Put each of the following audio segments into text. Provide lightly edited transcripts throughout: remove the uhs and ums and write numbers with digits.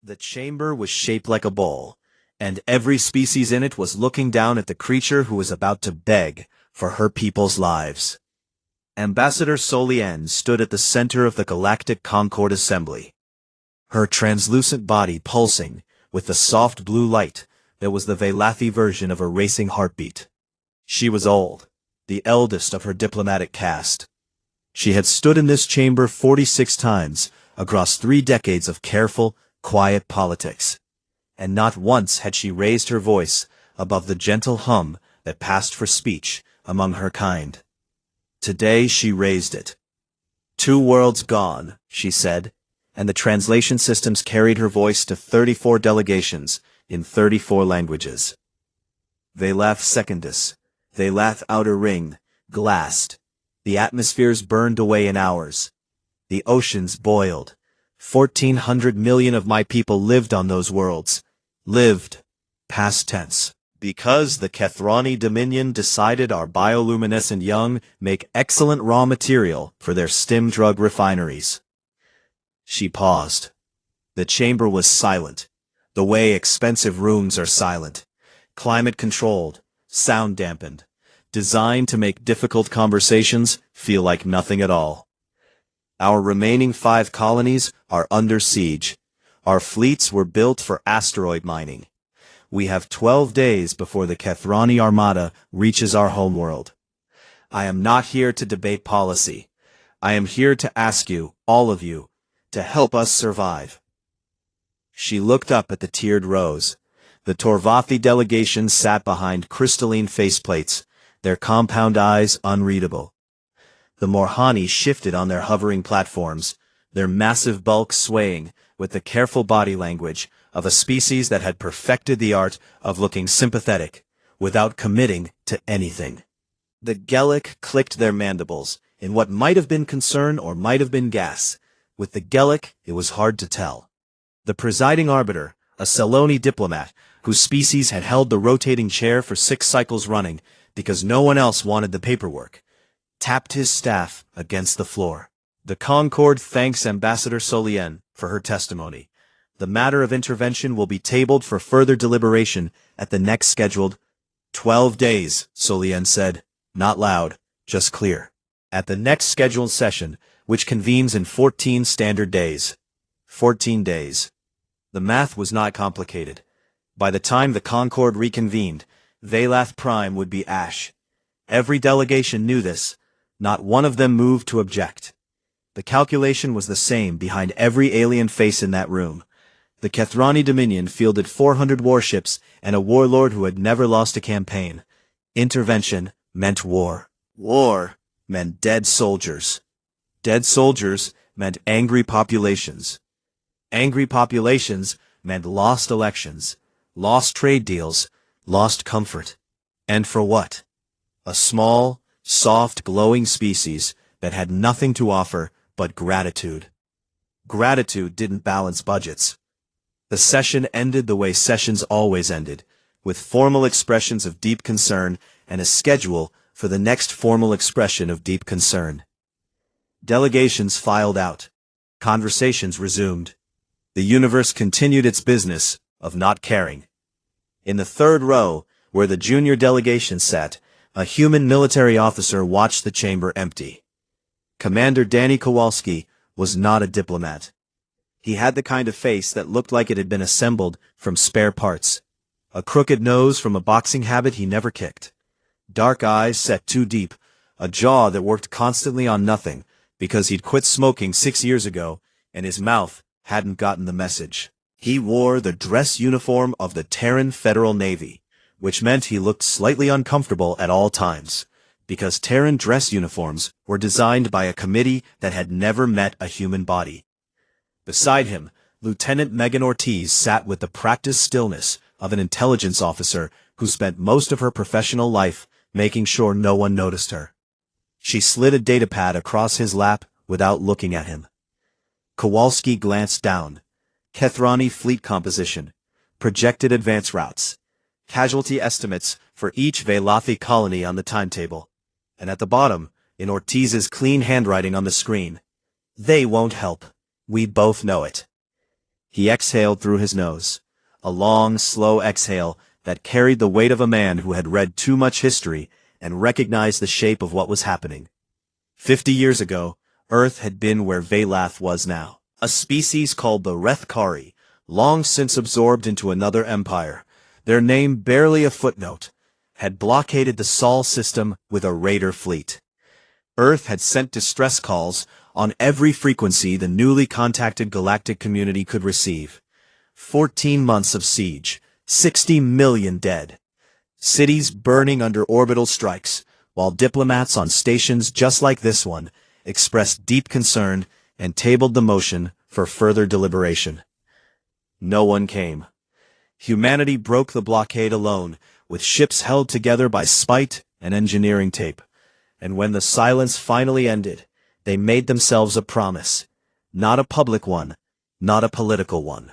The chamber was shaped like a bowl, and every species in it was looking down at the creature who was about to beg for her people's lives. Ambassador Solian stood at the center of the Galactic Concord Assembly, her translucent body pulsing with the soft blue light that was the Velathi version of a racing heartbeat. She was old, the eldest of her diplomatic caste. She had stood in this chamber 46 times across 3 decades of careful, quiet politics, and not once had she raised her voice above the gentle hum that passed for speech among her kind. Today she raised it. 2 worlds gone, she said, and the translation systems carried her voice to 34 delegations in 34 languages. Velath Secundus, Velath Outer Ring, glassed. The atmospheres burned away in hours. The oceans boiled. 1,400 million of my people lived on those worlds. Lived. Past tense. Because the Kethrani Dominion decided our bioluminescent young make excellent raw material for their stim drug refineries. She paused. The chamber was silent, the way expensive rooms are silent. Climate-controlled, sound-dampened, designed to make difficult conversations feel like nothing at all. Our remaining 5 colonies are under siege. Our fleets were built for asteroid mining. We have 12 days before the Kethrani Armada reaches our homeworld. I am not here to debate policy. I am here to ask you, all of you, to help us survive. She looked up at the tiered rows. The Torvathi delegation sat behind crystalline faceplates, their compound eyes unreadable. The Morhani shifted on their hovering platforms, their massive bulk swaying with the careful body language of a species that had perfected the art of looking sympathetic without committing to anything. The Gellic clicked their mandibles in what might have been concern or might have been gas. With the Gellic, it was hard to tell. The presiding arbiter, a Seloni diplomat, whose species had held the rotating chair for 6 cycles running because no one else wanted the paperwork, tapped his staff against the floor. The Concord thanks Ambassador Solian for her testimony. The matter of intervention will be tabled for further deliberation at the next scheduled 12 days, Solian said, not loud, just clear. At the next scheduled session, which convenes in 14 standard days. 14 days. The math was not complicated. By the time the Concord reconvened, Velath Prime would be ash. Every delegation knew this. Not one of them moved to object. The calculation was the same behind every alien face in that room. The Kethrani Dominion fielded 400 warships and a warlord who had never lost a campaign. Intervention meant war. War meant dead soldiers. Dead soldiers meant angry populations. Angry populations meant lost elections, lost trade deals, lost comfort. And for what? A small, soft, glowing species that had nothing to offer but gratitude. Gratitude didn't balance budgets. The session ended the way sessions always ended, with formal expressions of deep concern and a schedule for the next formal expression of deep concern. Delegations filed out. Conversations resumed. The universe continued its business of not caring. In the 3rd row, where the junior delegation sat, a human military officer watched the chamber empty. Commander Danny Kowalski was not a diplomat. He had the kind of face that looked like it had been assembled from spare parts. A crooked nose from a boxing habit he never kicked. Dark eyes set too deep, a jaw that worked constantly on nothing because he'd quit smoking 6 years ago and his mouth hadn't gotten the message. He wore the dress uniform of the Terran Federal Navy, which meant he looked slightly uncomfortable at all times, because Terran dress uniforms were designed by a committee that had never met a human body. Beside him, Lieutenant Megan Ortiz sat with the practiced stillness of an intelligence officer who spent most of her professional life making sure no one noticed her. She slid a datapad across his lap without looking at him. Kowalski glanced down. Kethrani fleet composition, projected advance routes, casualty estimates for each Velathi colony on the timetable, and at the bottom, in Ortiz's clean handwriting on the screen, "They won't help. We both know it." He exhaled through his nose. A long, slow exhale that carried the weight of a man who had read too much history and recognized the shape of what was happening. 50 years ago, Earth had been where Velath was now. A species called the Rethkari, long since absorbed into another empire, their name barely a footnote, had blockaded the Sol system with a raider fleet. Earth had sent distress calls on every frequency the newly contacted galactic community could receive. 14 months of siege, 60 million dead. Cities burning under orbital strikes, while diplomats on stations just like this one expressed deep concern and tabled the motion for further deliberation. No one came. Humanity broke the blockade alone, with ships held together by spite and engineering tape. And when the silence finally ended, they made themselves a promise. Not a public one, not a political one.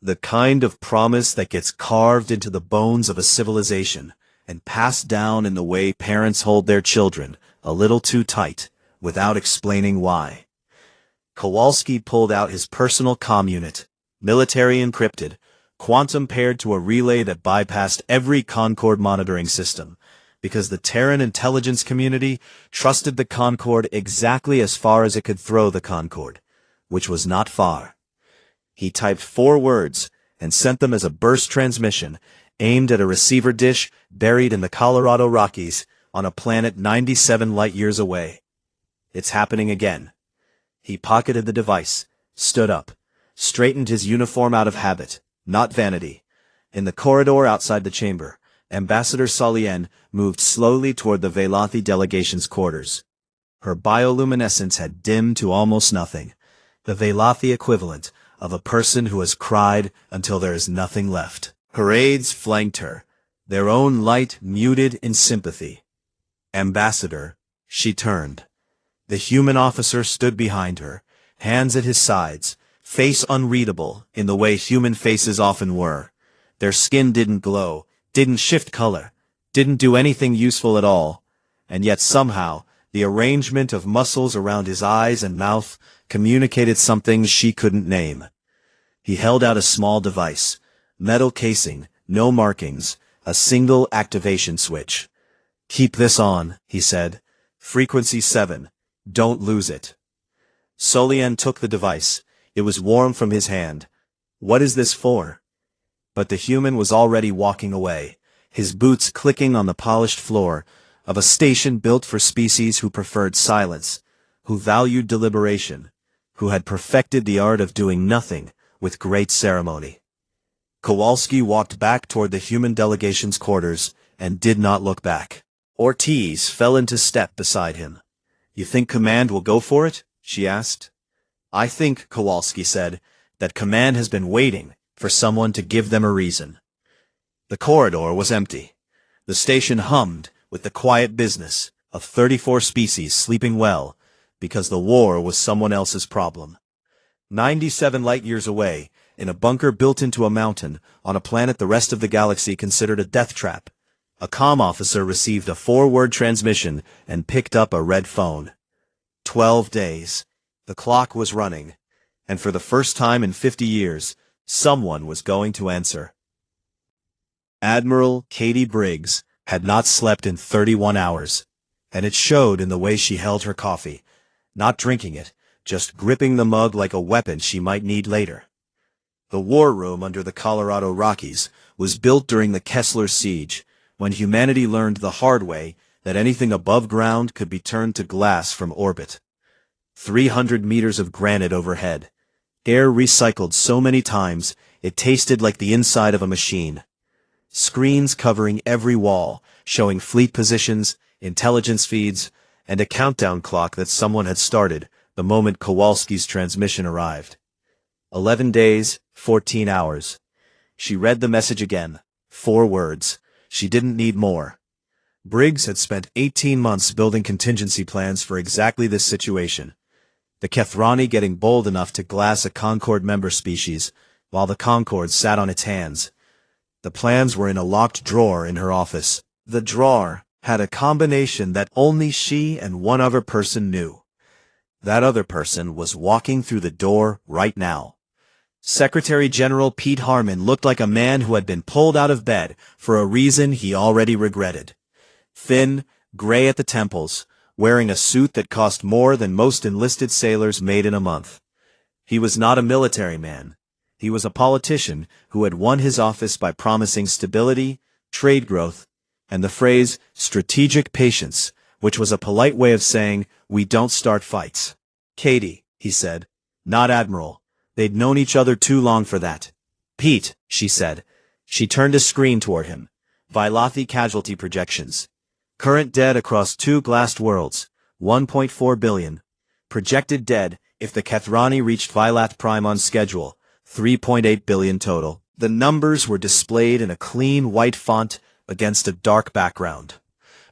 The kind of promise that gets carved into the bones of a civilization and passed down in the way parents hold their children, a little too tight, without explaining why. Kowalski pulled out his personal comm unit, military encrypted, quantum paired to a relay that bypassed every Concord monitoring system, because the Terran intelligence community trusted the Concord exactly as far as it could throw the Concord, which was not far. He typed 4 words and sent them as a burst transmission aimed at a receiver dish buried in the Colorado Rockies on a planet 97 light-years away. It's happening again. He pocketed the device, stood up, straightened his uniform out of habit, not vanity. In the corridor outside the chamber, Ambassador Solien moved slowly toward the Velathi delegation's quarters. Her bioluminescence had dimmed to almost nothing, the Velathi equivalent of a person who has cried until there is nothing left. Her aides flanked her, their own light muted in sympathy. Ambassador, she turned. The human officer stood behind her, hands at his sides, face unreadable in the way human faces often were. Their skin didn't glow, didn't shift color, didn't do anything useful at all, and yet somehow the arrangement of muscles around his eyes and mouth communicated something she couldn't name. He held out a small device, metal casing, no markings, a single activation switch. "Keep this on," he said. "Frequency 7. Don't lose it." Solien took the device. It was warm from his hand. "What is this for?" But the human was already walking away, his boots clicking on the polished floor of a station built for species who preferred silence, who valued deliberation, who had perfected the art of doing nothing with great ceremony. Kowalski walked back toward the human delegation's quarters and did not look back. Ortiz fell into step beside him. "You think Command will go for it?" she asked. "I think," Kowalski said, "that Command has been waiting for someone to give them a reason." The corridor was empty. The station hummed with the quiet business of 34 species sleeping well, because the war was someone else's problem. 97 light-years away, in a bunker built into a mountain, on a planet the rest of the galaxy considered a death trap, a comm officer received a 4-word transmission and picked up a red phone. 12 days. The clock was running, and for the first time in 50 years, someone was going to answer. Admiral Katie Briggs had not slept in 31 hours, and it showed in the way she held her coffee, not drinking it, just gripping the mug like a weapon she might need later. The war room under the Colorado Rockies was built during the Kessler Siege, when humanity learned the hard way that anything above ground could be turned to glass from orbit. 300 meters of granite overhead. Air recycled so many times it tasted like the inside of a machine. Screens covering every wall, showing fleet positions, intelligence feeds, and a countdown clock that someone had started the moment Kowalski's transmission arrived. 11 days, 14 hours. She read the message again. 4 words. She didn't need more. Briggs had spent 18 months building contingency plans for exactly this situation. The Kethrani getting bold enough to glass a Concord member species, while the Concord sat on its hands. The plans were in a locked drawer in her office. The drawer had a combination that only she and one other person knew. That other person was walking through the door right now. Secretary General Pete Harmon looked like a man who had been pulled out of bed for a reason he already regretted. Thin, gray at the temples, wearing a suit that cost more than most enlisted sailors made in a month. He was not a military man. He was a politician who had won his office by promising stability, trade growth, and the phrase, strategic patience, which was a polite way of saying, we don't start fights. Katie, he said. Not Admiral. They'd known each other too long for that. Pete, she said. She turned a screen toward him. Vylathi casualty projections. Current dead across 2 glassed worlds, 1.4 billion. Projected dead, if the Kethrani reached Vylath Prime on schedule, 3.8 billion total. The numbers were displayed in a clean white font against a dark background,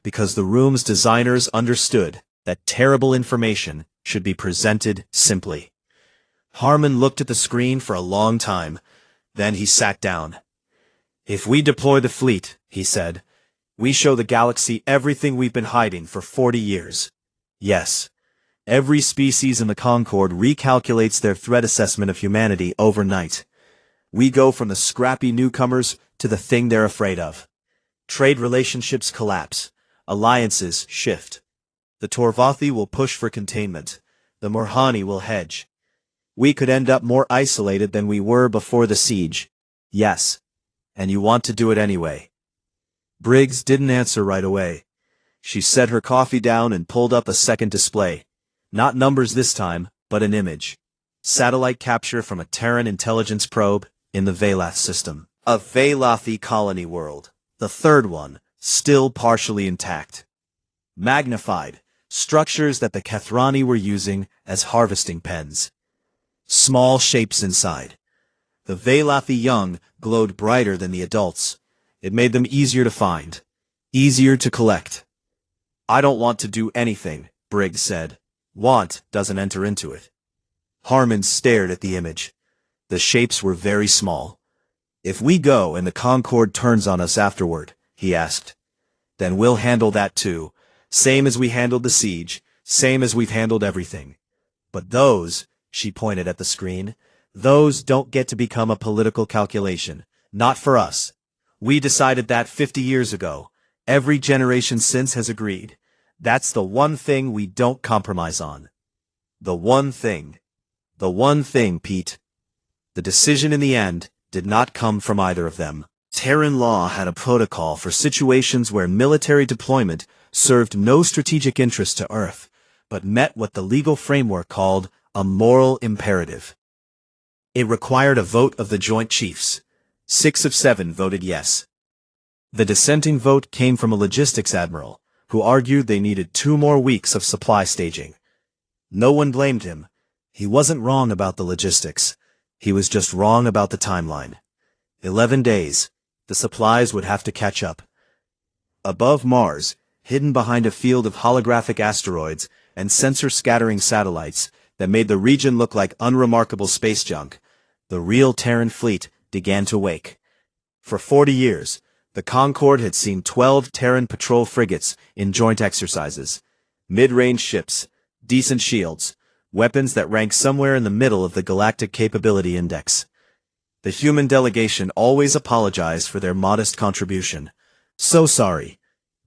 because the room's designers understood that terrible information should be presented simply. Harmon looked at the screen for a long time. Then he sat down. If we deploy the fleet, he said, we show the galaxy everything we've been hiding for 40 years. Yes. Every species in the Concord recalculates their threat assessment of humanity overnight. We go from the scrappy newcomers to the thing they're afraid of. Trade relationships collapse. Alliances shift. The Torvathi will push for containment. The Morhani will hedge. We could end up more isolated than we were before the siege. Yes. And you want to do it anyway. Briggs didn't answer right away. She set her coffee down and pulled up a second display. Not numbers this time, but an image. Satellite capture from a Terran intelligence probe in the Vylath system. A Vylathi colony world. The third one, still partially intact. Magnified, structures that the Kethrani were using as harvesting pens. Small shapes inside. The Vylathi young glowed brighter than the adults. It made them easier to find, easier to collect. I don't want to do anything, Briggs said. Want doesn't enter into it. Harmon stared at the image. The shapes were very small. If we go and the Concord turns on us afterward, he asked, then we'll handle that too, same as we handled the siege, same as we've handled everything. But those, she pointed at the screen, those don't get to become a political calculation. Not for us. We decided that 50 years ago. Every generation since has agreed. That's the one thing we don't compromise on. The one thing. The one thing, Pete. The decision in the end did not come from either of them. Terran law had a protocol for situations where military deployment served no strategic interest to Earth, but met what the legal framework called a moral imperative. It required a vote of the Joint Chiefs. 6 of 7 voted yes. The dissenting vote came from a logistics admiral, who argued they needed 2 more weeks of supply staging. No one blamed him. He wasn't wrong about the logistics. He was just wrong about the timeline. 11 days. The supplies would have to catch up. Above Mars, hidden behind a field of holographic asteroids and sensor-scattering satellites that made the region look like unremarkable space junk, the real Terran fleet began to wake. For 40 years, the Concord had seen 12 Terran patrol frigates in joint exercises, mid-range ships, decent shields, weapons that rank somewhere in the middle of the Galactic Capability Index. The human delegation always apologized for their modest contribution. So sorry.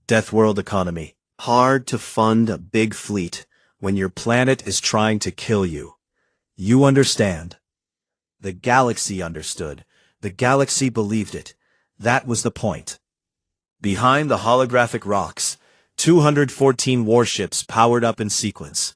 Deathworld economy. Hard to fund a big fleet when your planet is trying to kill you. You understand. The galaxy understood. The galaxy believed it. That was the point. Behind the holographic rocks, 214 warships powered up in sequence.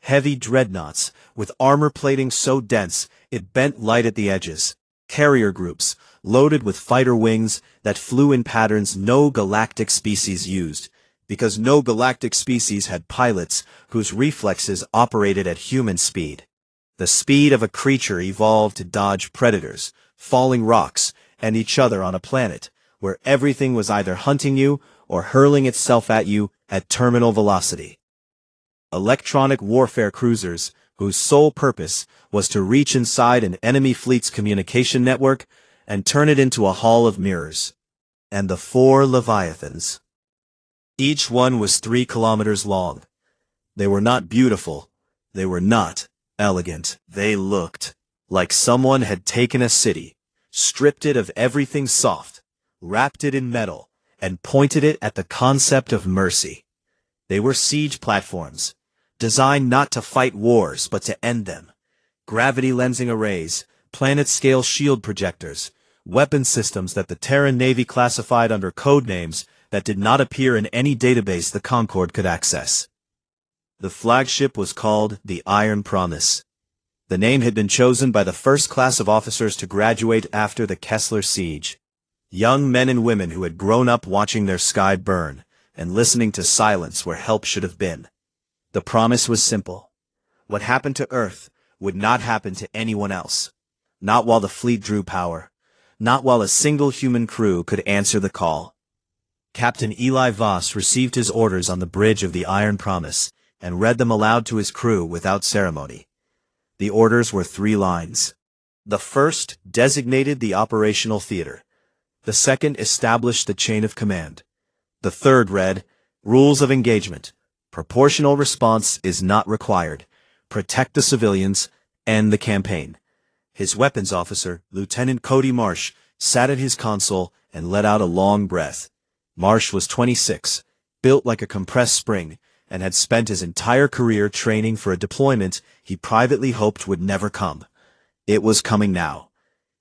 Heavy dreadnoughts, with armor plating so dense it bent light at the edges. Carrier groups, loaded with fighter wings that flew in patterns no galactic species used, because no galactic species had pilots whose reflexes operated at human speed. The speed of a creature evolved to dodge predators, falling rocks, and each other on a planet where everything was either hunting you or hurling itself at you at terminal velocity. Electronic warfare cruisers, whose sole purpose was to reach inside an enemy fleet's communication network and turn it into a hall of mirrors. And the 4 Leviathans. Each one was 3 kilometers long. They were not beautiful. They were not elegant. They looked like someone had taken a city, stripped it of everything soft, wrapped it in metal, and pointed it at the concept of mercy. They were siege platforms, designed not to fight wars but to end them. Gravity lensing arrays, planet-scale shield projectors, weapon systems that the Terran Navy classified under code names that did not appear in any database the Concorde could access. The flagship was called the Iron Promise. The name had been chosen by the first class of officers to graduate after the Kessler siege. Young men and women who had grown up watching their sky burn and listening to silence where help should have been. The promise was simple. What happened to Earth would not happen to anyone else. Not while the fleet drew power. Not while a single human crew could answer the call. Captain Eli Voss received his orders on the bridge of the Iron Promise and read them aloud to his crew without ceremony. The orders were 3 lines. The first designated the operational theater. The second established the chain of command. The third read, Rules of engagement. Proportional response is not required. Protect the civilians, end the campaign. His weapons officer, Lieutenant Cody Marsh, sat at his console and let out a long breath. Marsh was 26, built like a compressed spring, and had spent his entire career training for a deployment he privately hoped would never come. It was coming now.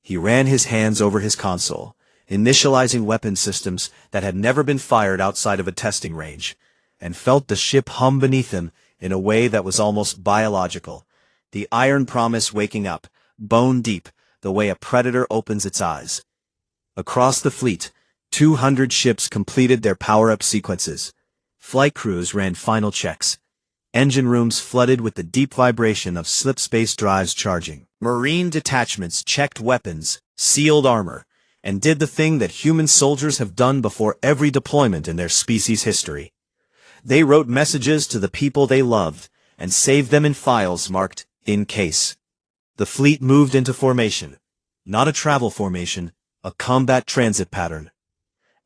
He ran his hands over his console, initializing weapon systems that had never been fired outside of a testing range, and felt the ship hum beneath him in a way that was almost biological. The Iron Promise waking up, bone deep, the way a predator opens its eyes. Across the fleet, 200 ships completed their power-up sequences. Flight crews ran final checks. Engine rooms flooded with the deep vibration of slip-space drives charging. Marine detachments checked weapons, sealed armor, and did the thing that human soldiers have done before every deployment in their species' history. They wrote messages to the people they loved and saved them in files marked, in case. The fleet moved into formation. Not a travel formation, a combat transit pattern.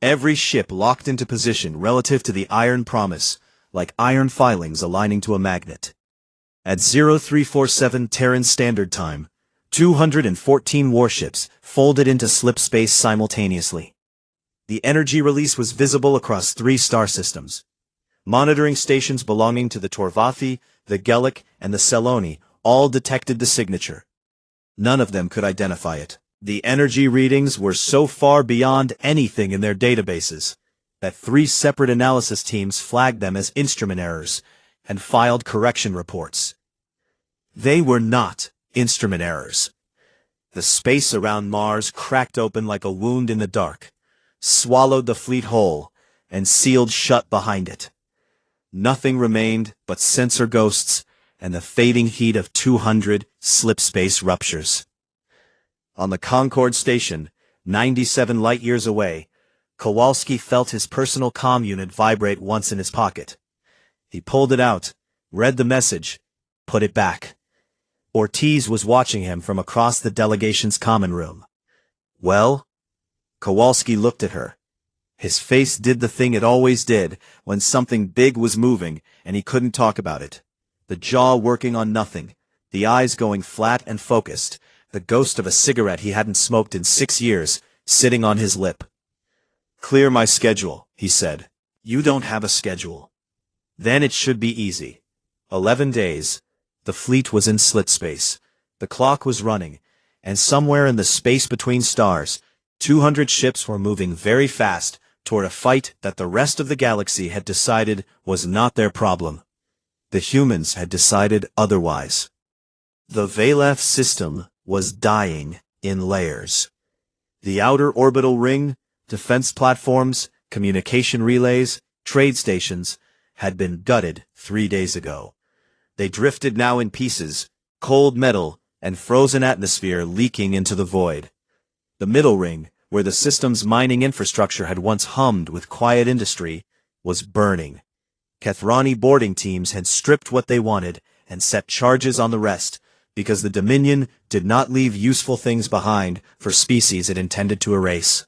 Every ship locked into position relative to the Iron Promise, like iron filings aligning to a magnet. At 0347 Terran Standard Time, 214 warships folded into slipspace simultaneously. The energy release was visible across 3 star systems. Monitoring stations belonging to the Torvathi, the Gellic, and the Seloni all detected the signature. None of them could identify it. The energy readings were so far beyond anything in their databases that 3 separate analysis teams flagged them as instrument errors and filed correction reports. They were not instrument errors. The space around Mars cracked open like a wound in the dark, swallowed the fleet whole, and sealed shut behind it. Nothing remained but sensor ghosts and the fading heat of 200 slipspace ruptures. On the Concorde station, 97 light-years away, Kowalski felt his personal comm unit vibrate once in his pocket. He pulled it out, read the message, put it back. Ortiz was watching him from across the delegation's common room. Well? Kowalski looked at her. His face did the thing it always did when something big was moving and he couldn't talk about it. The jaw working on nothing, the eyes going flat and focused, the ghost of a cigarette he hadn't smoked in 6 years, sitting on his lip. Clear my schedule, he said. You don't have a schedule. Then it should be easy. 11 days. The fleet was in slit space. The clock was running, and somewhere in the space between stars, 200 ships were moving very fast toward a fight that the rest of the galaxy had decided was not their problem. The humans had decided otherwise. The Valeth system was dying in layers. The outer orbital ring, defense platforms, communication relays, trade stations, had been gutted 3 days ago. They drifted now in pieces, cold metal and frozen atmosphere leaking into the void. The middle ring, where the system's mining infrastructure had once hummed with quiet industry, was burning. Kethrani boarding teams had stripped what they wanted and set charges on the rest, because the Dominion did not leave useful things behind for species it intended to erase.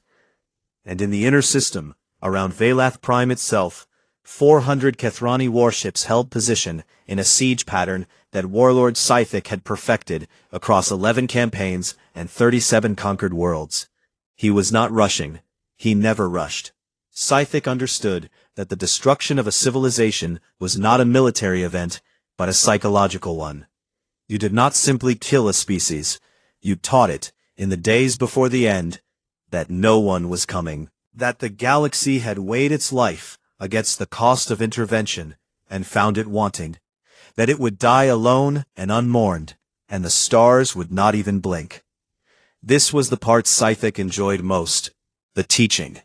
And in the inner system, around Valath Prime itself, 400 Kethrani warships held position in a siege pattern that Warlord Scythic had perfected across 11 campaigns and 37 conquered worlds. He was not rushing. He never rushed. Scythic understood that the destruction of a civilization was not a military event, but a psychological one. You did not simply kill a species. You taught it, in the days before the end, that no one was coming, that the galaxy had weighed its life against the cost of intervention and found it wanting, that it would die alone and unmourned, and the stars would not even blink. This was the part Scythic enjoyed most, the teaching.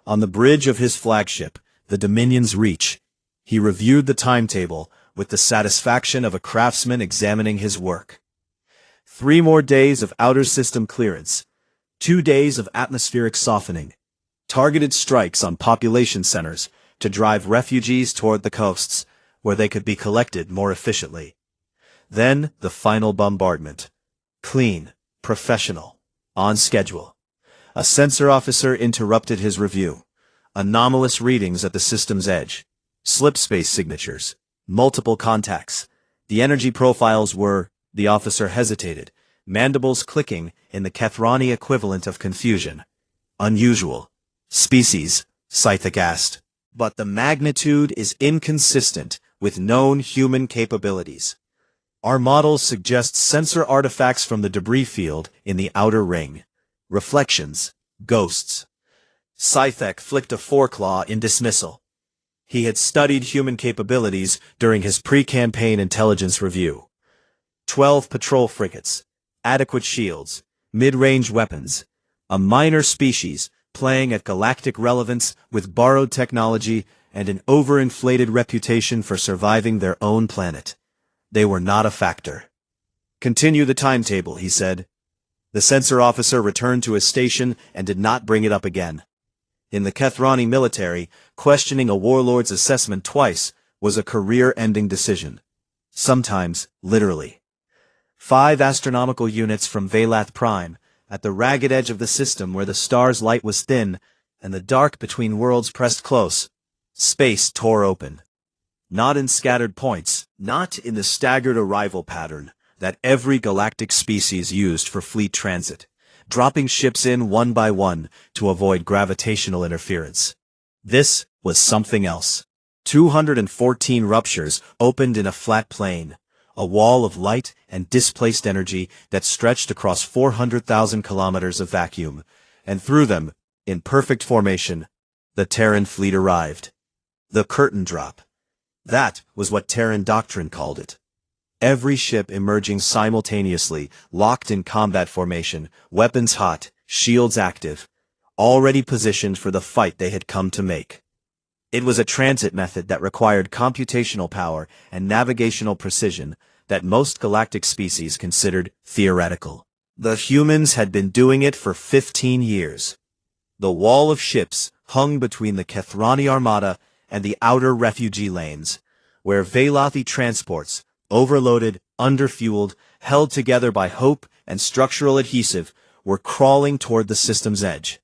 On the bridge of his flagship, the Dominion's Reach, he reviewed the timetable with the satisfaction of a craftsman examining his work. 3 more days of outer system clearance, 2 days of atmospheric softening, targeted strikes on population centers to drive refugees toward the coasts, where they could be collected more efficiently. Then the final bombardment. Clean, professional, on schedule. A sensor officer interrupted his review. Anomalous readings at the system's edge. Slipspace signatures. Multiple contacts. The energy profiles were, the officer hesitated, mandibles clicking in the Kethrani equivalent of confusion. Unusual. Species, Scythic asked. But the magnitude is inconsistent with known human capabilities. Our models suggest sensor artifacts from the debris field in the outer ring. Reflections, ghosts. Scythic flicked a foreclaw in dismissal. He had studied human capabilities during his pre-campaign intelligence review. 12 patrol frigates, adequate shields, mid-range weapons, a minor species playing at galactic relevance with borrowed technology and an overinflated reputation for surviving their own planet. They were not a factor. Continue the timetable, he said. The sensor officer returned to his station and did not bring it up again. In the Kethrani military, questioning a warlord's assessment twice was a career-ending decision. Sometimes, literally. 5 astronomical units from Velath Prime, at the ragged edge of the system where the star's light was thin and the dark between worlds pressed close, space tore open. Not in scattered points, not in the staggered arrival pattern that every galactic species used for fleet transit, dropping ships in one by one to avoid gravitational interference. This was something else. 214 ruptures opened in a flat plane, a wall of light and displaced energy that stretched across 400,000 kilometers of vacuum, and through them, in perfect formation, the Terran fleet arrived. The curtain drop. That was what Terran doctrine called it. Every ship emerging simultaneously, locked in combat formation, weapons hot, shields active, already positioned for the fight they had come to make. It was a transit method that required computational power and navigational precision that most galactic species considered theoretical. The humans had been doing it for 15 years. The wall of ships hung between the Kethrani armada and the outer refugee lanes, where Velathi transports, overloaded, underfueled, held together by hope and structural adhesive, were crawling toward the system's edge.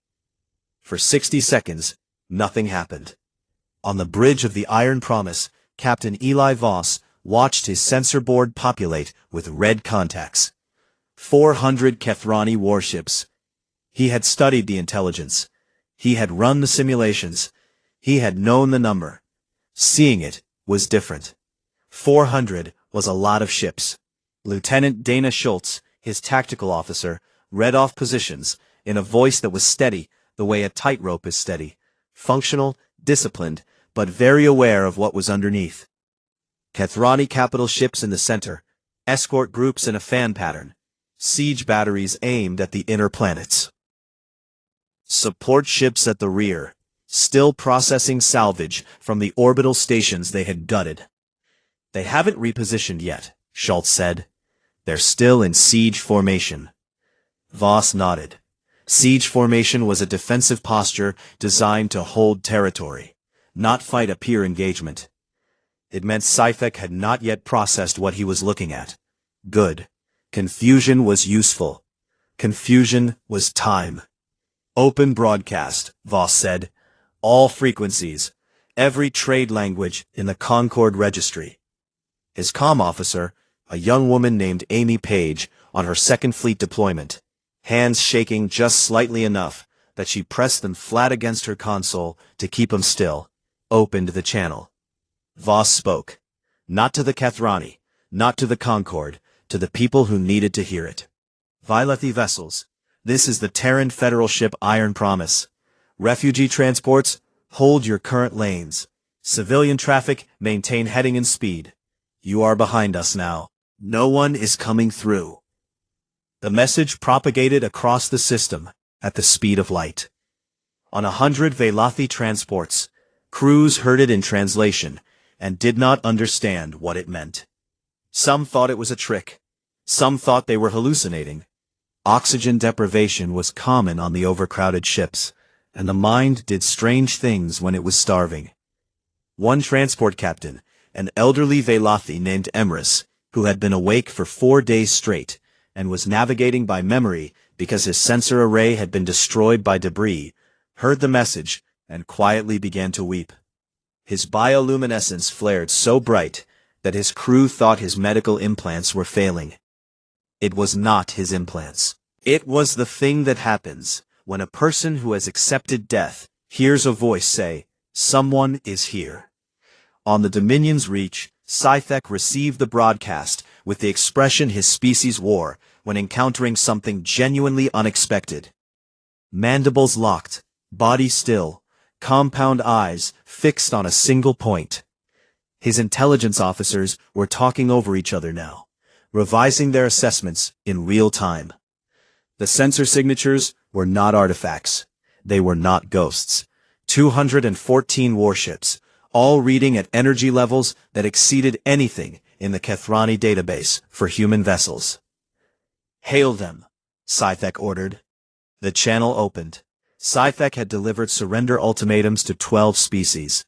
For 60 seconds, nothing happened. On the bridge of the Iron Promise, Captain Eli Voss watched his sensor board populate with red contacts. 400 Kethrani warships. He had studied the intelligence. He had run the simulations. He had known the number. Seeing it was different. 400 was a lot of ships. Lieutenant Dana Schultz, his tactical officer, read off positions in a voice that was steady, the way a tightrope is steady, functional, disciplined, but very aware of what was underneath. Kethrani capital ships in the center, escort groups in a fan pattern, siege batteries aimed at the inner planets. Support ships at the rear, still processing salvage from the orbital stations they had gutted. They haven't repositioned yet, Schultz said. They're still in siege formation. Voss nodded. Siege formation was a defensive posture designed to hold territory, not fight a peer engagement. It meant Scythic had not yet processed what he was looking at. Good. Confusion was useful. Confusion was time. Open broadcast, Voss said. All frequencies. every trade language in the Concord registry. His comm officer, a young woman named Amy Page, on her second fleet deployment, hands shaking just slightly enough that she pressed them flat against her console to keep them still, opened the channel. Voss spoke. Not to the Kethrani, not to the Concord, to the people who needed to hear it. Vilethi vessels, this is the Terran Federal ship Iron Promise. Refugee transports, hold your current lanes. Civilian traffic, maintain heading and speed. You are behind us now. No one is coming through. The message propagated across the system at the speed of light. On 100 Velathi transports, crews heard it in translation and did not understand what it meant. Some thought it was a trick. Some thought they were hallucinating. Oxygen deprivation was common on the overcrowded ships, and the mind did strange things when it was starving. One transport captain, an elderly Velathi named Emrys, who had been awake for 4 days straight, and was navigating by memory because his sensor array had been destroyed by debris, heard the message and quietly began to weep. His bioluminescence flared so bright that his crew thought his medical implants were failing. It was not his implants. It was the thing that happens when a person who has accepted death hears a voice say, "Someone is here." On the Dominion's reach, Sci-Fi received the broadcast with the expression his species wore when encountering something genuinely unexpected. Mandibles locked, body still, compound eyes fixed on a single point. His intelligence officers were talking over each other now, revising their assessments in real time. The sensor signatures were not artifacts. They were not ghosts. 214 warships, all reading at energy levels that exceeded anything in the Kethrani database for human vessels. "Hail them," Sci-Fi ordered. The channel opened. Sci-Fi had delivered surrender ultimatums to 12 species.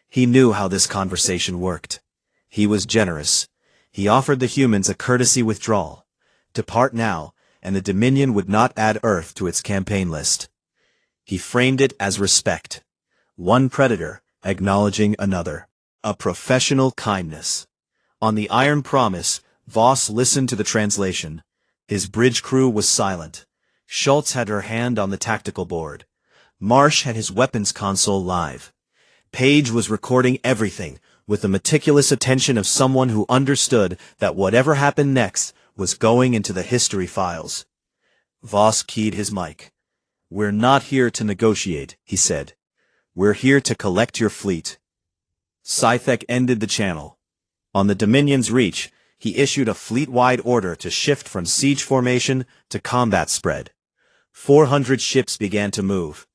He knew how this conversation worked. He was generous. He offered the humans a courtesy withdrawal. Depart now, and the Dominion would not add Earth to its campaign list. He framed it as respect. One predator acknowledging another. A professional kindness. On the Iron Promise, Voss listened to the translation. His bridge crew was silent. Schultz had her hand on the tactical board. Marsh had his weapons console live. Page was recording everything with the meticulous attention of someone who understood that whatever happened next was going into the history files. Voss keyed his mic. "We're not here to negotiate," he said. "We're here to collect your fleet." Sci-Fi ended the channel. On the Dominion's reach, he issued a fleet-wide order to shift from siege formation to combat spread. 400 ships began to move.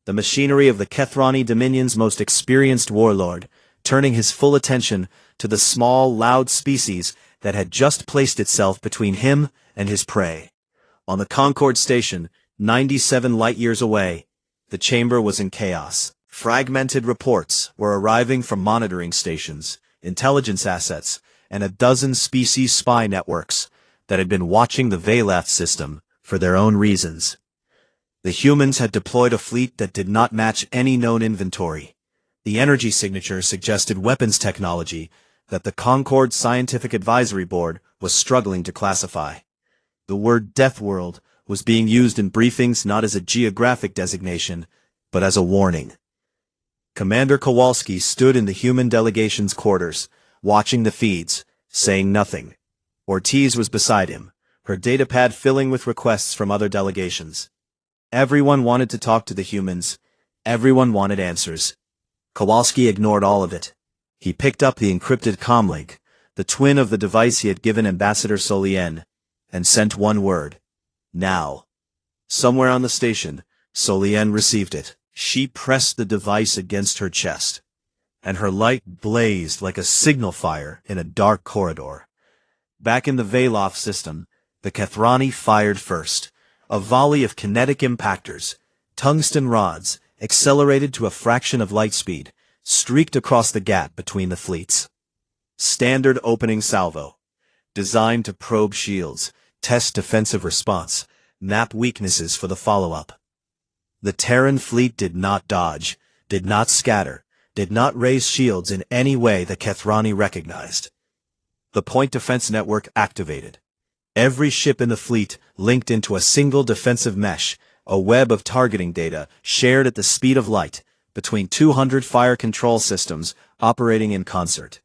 The machinery of the Kethrani Dominion's most experienced warlord, turning his full attention to the small, loud species that had just placed itself between him and his prey. On the Concord station, 97 light-years away, the chamber was in chaos. Fragmented reports were arriving from monitoring stations, intelligence assets, and a dozen species spy networks that had been watching the Velath system for their own reasons. The humans had deployed a fleet that did not match any known inventory. The energy signature suggested weapons technology that the Concord Scientific Advisory Board was struggling to classify. The word Deathworld was being used in briefings not as a geographic designation, but as a warning. Commander Kowalski stood in the human delegation's quarters, watching the feeds, saying nothing. Ortiz was beside him, her datapad filling with requests from other delegations. Everyone wanted to talk to the humans. Everyone wanted answers. Kowalski ignored all of it. He picked up the encrypted comlink, the twin of the device he had given Ambassador Solien, and sent one word. Now. Somewhere on the station, Solien received it. She pressed the device against her chest, and her light blazed like a signal fire in a dark corridor. Back in the Veloth system, the Kethrani fired first. A volley of kinetic impactors, tungsten rods, accelerated to a fraction of light speed, streaked across the gap between the fleets. Standard opening salvo. Designed to probe shields, test defensive response, map weaknesses for the follow-up. The Terran fleet did not dodge, did not scatter, did not raise shields in any way that Kethrani recognized. The point defense network activated. Every ship in the fleet linked into a single defensive mesh, a web of targeting data shared at the speed of light between 200 fire control systems operating in concert.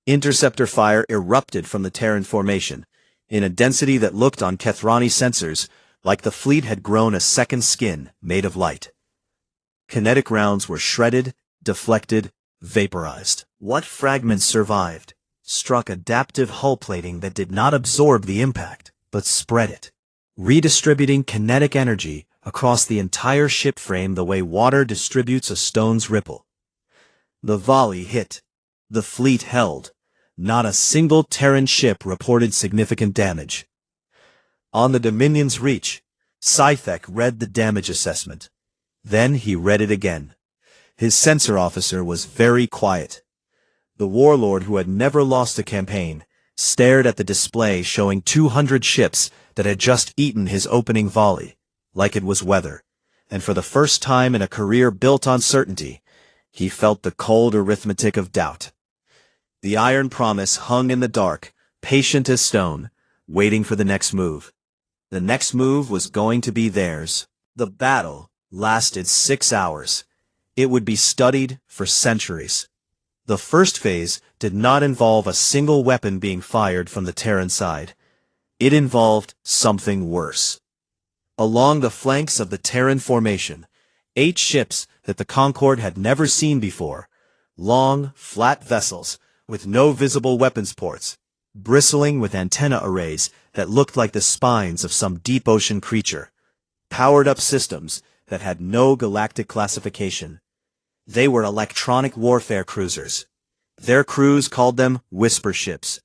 Interceptor fire erupted from the Terran formation, in a density that looked on Kethrani sensors like the fleet had grown a second skin made of light. Kinetic rounds were shredded, deflected, vaporized. What fragments survived struck adaptive hull plating that did not absorb the impact, but spread it, redistributing kinetic energy across the entire ship frame the way water distributes a stone's ripple. The volley hit. The fleet held. Not a single Terran ship reported significant damage. On the Dominion's reach, Sci-Fi read the damage assessment. Then he read it again. His sensor officer was very quiet. The warlord, who had never lost a campaign, stared at the display showing 200 ships that had just eaten his opening volley, like it was weather, and for the first time in a career built on certainty, he felt the cold arithmetic of doubt. The Iron Promise hung in the dark, patient as stone, waiting for the next move. The next move was going to be theirs. The battle lasted 6 hours. It would be studied for centuries. The first phase did not involve a single weapon being fired from the Terran side. It involved something worse. Along the flanks of the Terran formation, 8 ships that the Concord had never seen before, long, flat vessels with no visible weapons ports, bristling with antenna arrays that looked like the spines of some deep ocean creature, powered-up systems that had no galactic classification. They were electronic warfare cruisers. Their crews called them whisper ships.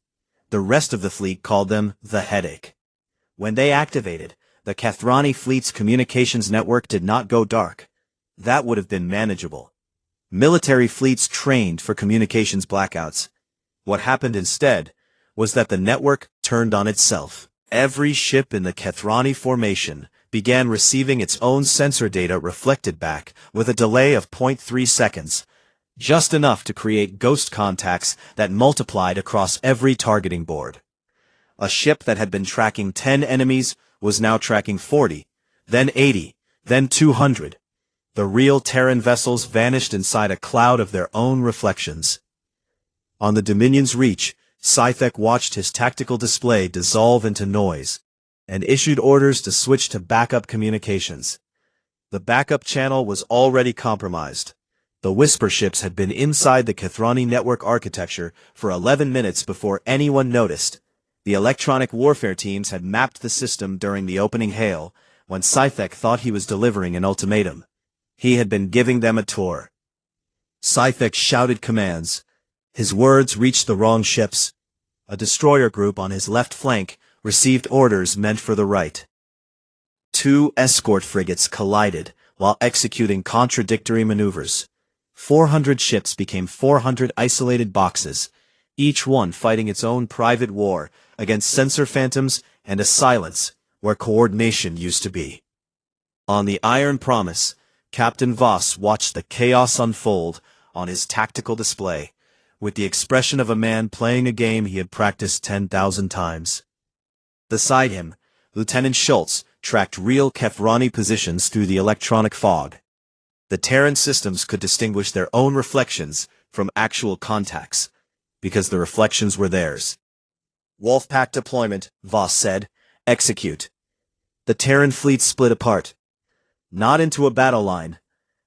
The rest of the fleet called them the Headache. When they activated, the Kethrani fleet's communications network did not go dark. That would have been manageable. Military fleets trained for communications blackouts. What happened instead was that the network turned on itself. Every ship in the Kethrani formation began receiving its own sensor data reflected back with a delay of 0.3 seconds, just enough to create ghost contacts that multiplied across every targeting board. A ship that had been tracking 10 enemies was now tracking 40, then 80, then 200. The real Terran vessels vanished inside a cloud of their own reflections. On the Dominion's reach, Sci-Fi watched his tactical display dissolve into noise, and issued orders to switch to backup communications. The backup channel was already compromised. The whisper ships had been inside the Kethrani network architecture for 11 minutes before anyone noticed. The electronic warfare teams had mapped the system during the opening hail, when Sci-Fi thought he was delivering an ultimatum. He had been giving them a tour. Sci-Fi shouted commands. His words reached the wrong ships. A destroyer group on his left flank received orders meant for the right. 2 escort frigates collided while executing contradictory maneuvers. 400 ships became 400 isolated boxes, each one fighting its own private war against sensor phantoms and a silence where coordination used to be. On the Iron Promise, Captain Voss watched the chaos unfold on his tactical display, with the expression of a man playing a game he had practiced 10,000 times. Beside him, Lieutenant Schultz tracked real Kethrani positions through the electronic fog. The Terran systems could distinguish their own reflections from actual contacts, because the reflections were theirs. Wolfpack deployment, Voss said. Execute. The Terran fleet split apart. Not into a battle line.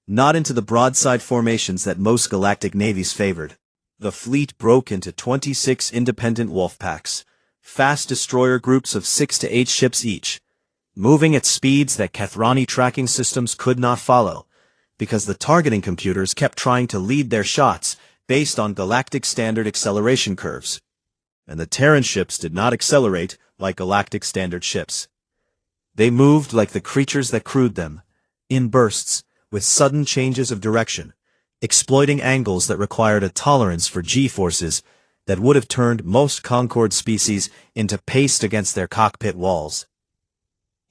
Not into the broadside formations that most galactic navies favored. The fleet broke into 26 independent wolfpacks, fast destroyer groups of 6 to 8 ships each, moving at speeds that Kethrani tracking systems could not follow, because the targeting computers kept trying to lead their shots based on galactic standard acceleration curves. And the Terran ships did not accelerate like galactic standard ships. They moved like the creatures that crewed them, in bursts, with sudden changes of direction, exploiting angles that required a tolerance for G-forces that would have turned most Concord species into paste against their cockpit walls.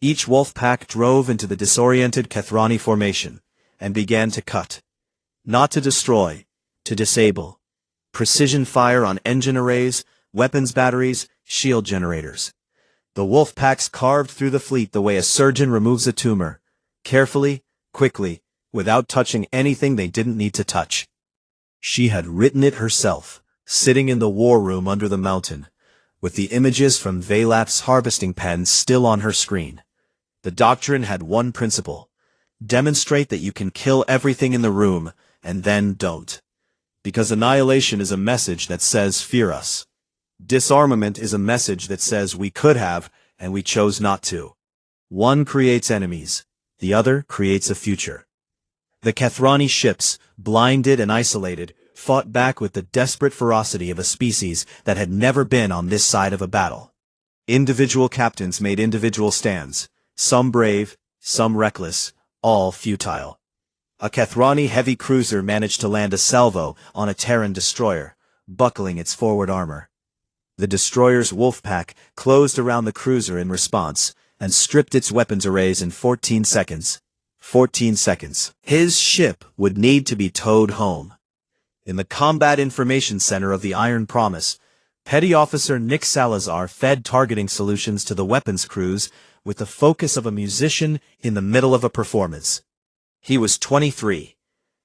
Each wolfpack drove into the disoriented Kethrani formation and began to cut. Not to destroy, to disable. Precision fire on engine arrays, weapons batteries, shield generators. The wolf packs carved through the fleet the way a surgeon removes a tumor. Carefully, quickly, without touching anything they didn't need to touch. She had written it herself, sitting in the war room under the mountain, with the images from Valap's harvesting pen still on her screen. The doctrine had one principle: demonstrate that you can kill everything in the room, and then don't. Because annihilation is a message that says fear us. Disarmament is a message that says we could have, and we chose not to. One creates enemies, the other creates a future. The Kethrani ships, blinded and isolated, fought back with the desperate ferocity of a species that had never been on this side of a battle. Individual captains made individual stands, some brave, some reckless, all futile. A Kethrani heavy cruiser managed to land a salvo on a Terran destroyer, buckling its forward armor. The destroyer's wolfpack closed around the cruiser in response, and stripped its weapons arrays in 14 seconds. 14 seconds. His ship would need to be towed home. In the Combat Information Center of the Iron Promise, Petty Officer Nick Salazar fed targeting solutions to the weapons crews with the focus of a musician in the middle of a performance. He was 23.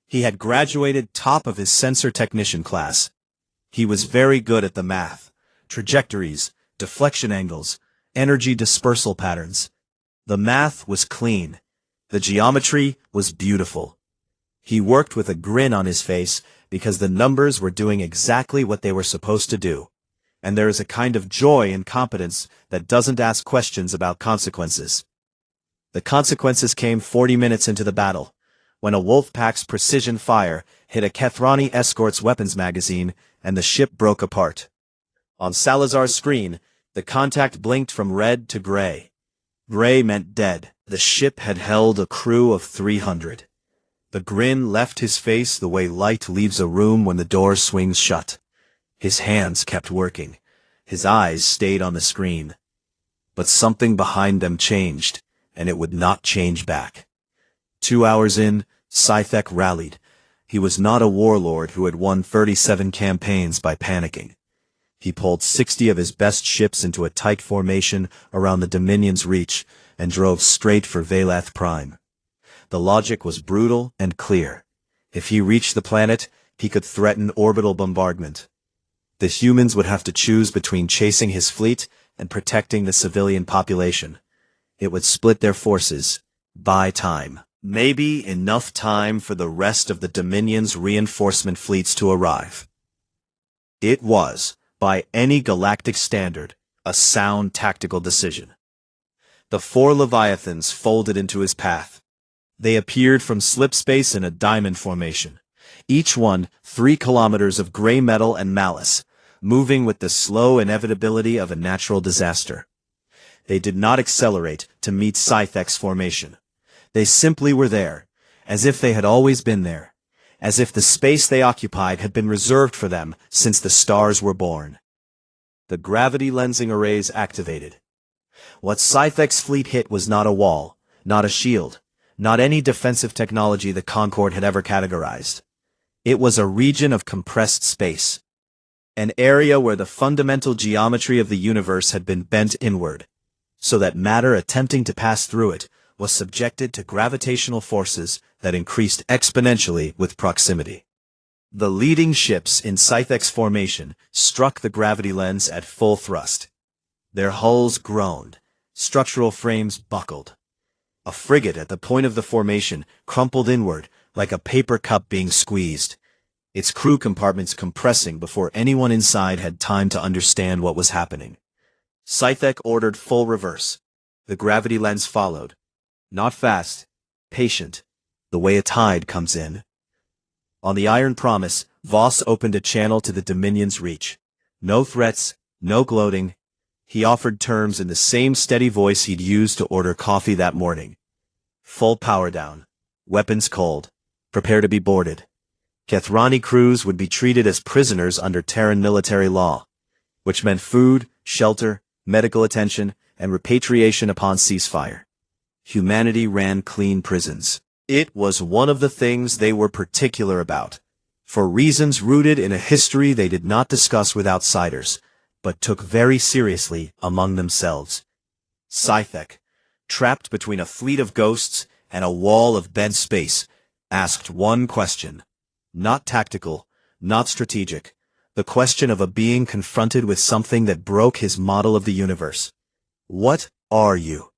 He had graduated top of his sensor technician class. He was very good at the math, trajectories, deflection angles, energy dispersal patterns. The math was clean. The geometry was beautiful. He worked with a grin on his face because the numbers were doing exactly what they were supposed to do. And there is a kind of joy in competence that doesn't ask questions about consequences. The consequences came 40 minutes into the battle, when a Wolfpack's precision fire hit a Kethrani escort's weapons magazine and the ship broke apart. On Salazar's screen, the contact blinked from red to gray. Gray meant dead. The ship had held a crew of 300. The grin left his face the way light leaves a room when the door swings shut. His hands kept working. His eyes stayed on the screen. But something behind them changed, and it would not change back. 2 hours in, Sci-Fi rallied. He was not a warlord who had won 37 campaigns by panicking. He pulled 60 of his best ships into a tight formation around the Dominion's reach and drove straight for Valath Prime. The logic was brutal and clear. If he reached the planet, he could threaten orbital bombardment. The humans would have to choose between chasing his fleet and protecting the civilian population. It would split their forces. Buy time. Maybe enough time for the rest of the Dominion's reinforcement fleets to arrive. It was, by any galactic standard, a sound tactical decision. The 4 Leviathans folded into his path. They appeared from slipspace in a diamond formation, each one 3 kilometers of gray metal and malice, moving with the slow inevitability of a natural disaster. They did not accelerate to meet Scythex formation. They simply were there, as if they had always been there, as if the space they occupied had been reserved for them since the stars were born. The gravity lensing arrays activated. What Scythex fleet hit was not a wall, not a shield, not any defensive technology the Concord had ever categorized. It was a region of compressed space, an area where the fundamental geometry of the universe had been bent inward, so that matter attempting to pass through it was subjected to gravitational forces that increased exponentially with proximity. The leading ships in Scythex formation struck the gravity lens at full thrust. Their hulls groaned, structural frames buckled. A frigate at the point of the formation crumpled inward like a paper cup being squeezed, its crew compartments compressing before anyone inside had time to understand what was happening. Scythec ordered full reverse. The gravity lens followed. Not fast, patient, the way a tide comes in. On the Iron Promise, Voss opened a channel to the Dominion's reach. No threats, no gloating. He offered terms in the same steady voice he'd used to order coffee that morning. Full power down. Weapons cold. Prepare to be boarded. Kethrani crews would be treated as prisoners under Terran military law, which meant food, shelter, medical attention, and repatriation upon ceasefire. Humanity ran clean prisons. It was one of the things they were particular about. for reasons rooted in a history they did not discuss with outsiders, but took very seriously among themselves. Sci-Fi, trapped between a fleet of ghosts and a wall of bed space, asked one question. Not tactical, not strategic, the question of a being confronted with something that broke his model of the universe. What are you?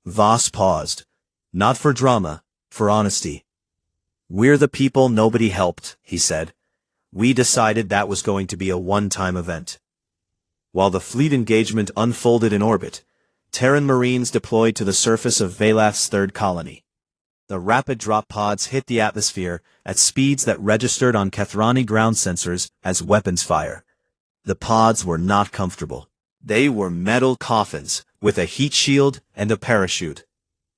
Voss paused. Not for drama, for honesty. We're the people nobody helped, he said. We decided that was going to be a one-time event. While the fleet engagement unfolded in orbit, Terran Marines deployed to the surface of Velath's third colony. The rapid drop pods hit the atmosphere at speeds that registered on Kethrani ground sensors as weapons fire. The pods were not comfortable. They were metal coffins, with a heat shield and a parachute.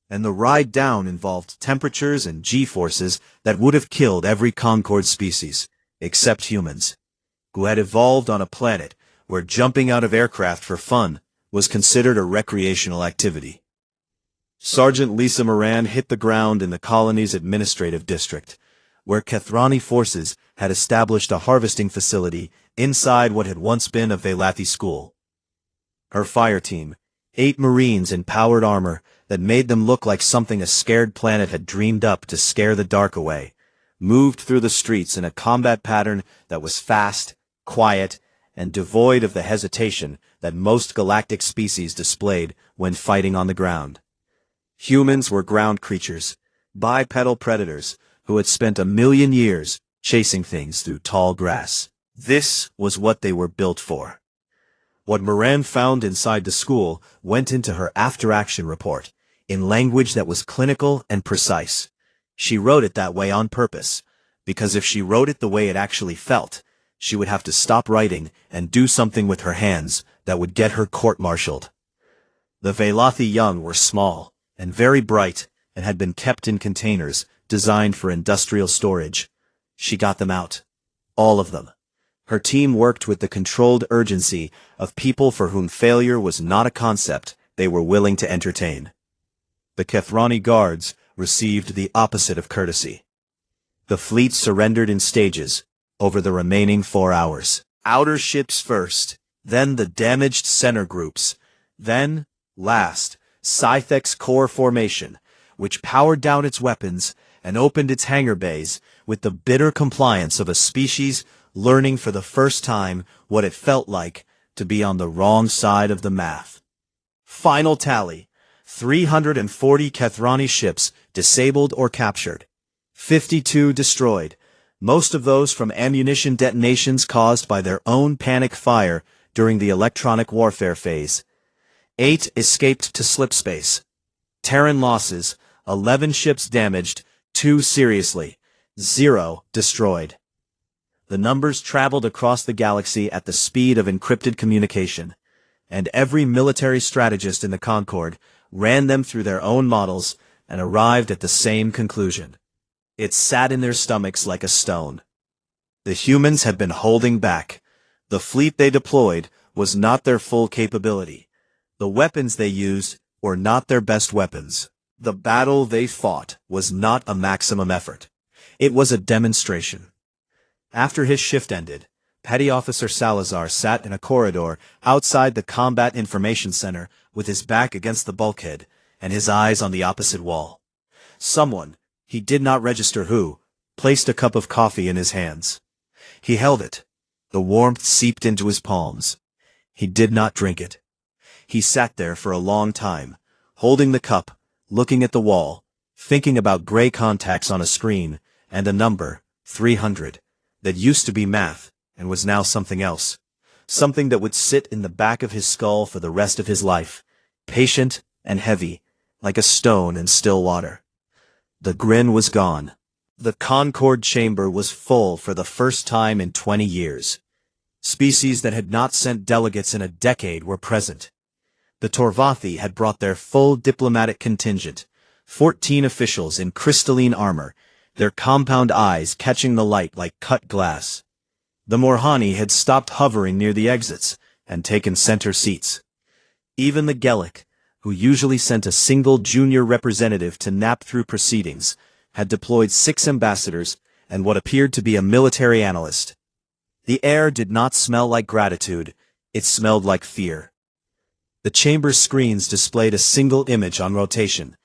And the ride down involved temperatures and G-forces that would have killed every Concord species, except humans, who had evolved on a planet where jumping out of aircraft for fun was considered a recreational activity. Sergeant Lisa Moran hit the ground in the colony's administrative district, where Kethrani forces had established a harvesting facility inside what had once been a Velathi school. Her fire team, 8 Marines in powered armor that made them look like something a scared planet had dreamed up to scare the dark away, moved through the streets in a combat pattern that was fast, quiet, and devoid of the hesitation that most galactic species displayed when fighting on the ground. Humans were ground creatures, bipedal predators, who had spent 1,000,000 years chasing things through tall grass. This was what they were built for. What Moran found inside the school went into her after-action report, in language that was clinical and precise. She wrote it that way on purpose, because if she wrote it the way it actually felt, she would have to stop writing and do something with her hands that would get her court-martialed. The Velathi young were small and very bright and had been kept in containers designed for industrial storage. She got them out. All of them. Her team worked with the controlled urgency of people for whom failure was not a concept they were willing to entertain. The Kethrani guards received the opposite of courtesy. The fleet surrendered in stages over the remaining 4 hours. Outer ships first, then the damaged center groups, then, last, Sci-Fi's core formation, which powered down its weapons and opened its hangar bays with the bitter compliance of a species learning for the first time what it felt like to be on the wrong side of the math. Final tally: 340 Kethrani ships disabled or captured, 52 destroyed, most of those from ammunition detonations caused by their own panic fire during the electronic warfare phase. 8 escaped to slipspace. Terran losses: 11 ships damaged, 2 seriously, 0 destroyed. The numbers traveled across the galaxy at the speed of encrypted communication, and every military strategist in the Concord ran them through their own models and arrived at the same conclusion. It sat in their stomachs like a stone. The humans had been holding back. The fleet they deployed was not their full capability. The weapons they used were not their best weapons. The battle they fought was not a maximum effort. It was a demonstration. After his shift ended, Petty Officer Salazar sat in a corridor outside the Combat Information Center with his back against the bulkhead and his eyes on the opposite wall. Someone, he did not register who, placed a cup of coffee in his hands. He held it. The warmth seeped into his palms. He did not drink it. He sat there for a long time, holding the cup, looking at the wall, thinking about gray contacts on a screen, and a number, 300, that used to be math, and was now something else. Something that would sit in the back of his skull for the rest of his life, patient and heavy, like a stone in still water. The grin was gone. The Concord chamber was full for the first time in 20 years. Species that had not sent delegates in a decade were present. The Torvathi had brought their full diplomatic contingent, 14 officials in crystalline armor, their compound eyes catching the light like cut glass. The Morhani had stopped hovering near the exits and taken center seats. Even the Gellic, who usually sent a single junior representative to nap through proceedings, had deployed 6 ambassadors and what appeared to be a military analyst. The air did not smell like gratitude, it smelled like fear. The chamber's screens displayed a single image on rotation.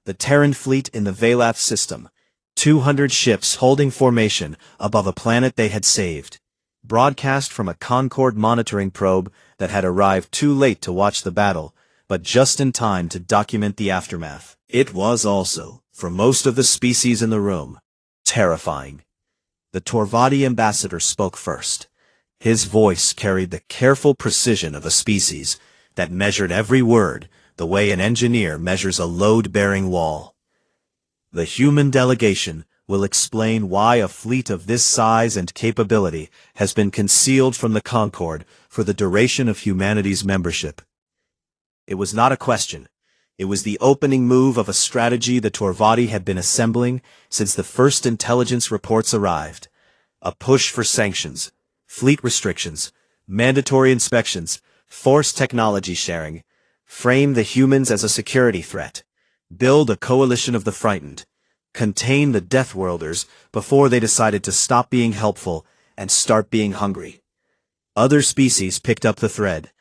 The Terran fleet in the Velath system, 200 ships holding formation above a planet they had saved, broadcast from a Concord monitoring probe that had arrived too late to watch the battle, but just in time to document the aftermath. It was also, for most of the species in the room, terrifying. The Torvadi ambassador spoke first. His voice carried the careful precision of a species that measured every word the way an engineer measures a load-bearing wall. The human delegation will explain why a fleet of this size and capability has been concealed from the Concord for the duration of humanity's membership. It was not a question. It was the opening move of a strategy the Torvadi had been assembling since the first intelligence reports arrived. A push for sanctions, fleet restrictions, mandatory inspections, forced technology sharing, frame the humans as a security threat, build a coalition of the frightened, contain the Deathworlders before they decided to stop being helpful and start being hungry. Other species picked up the thread.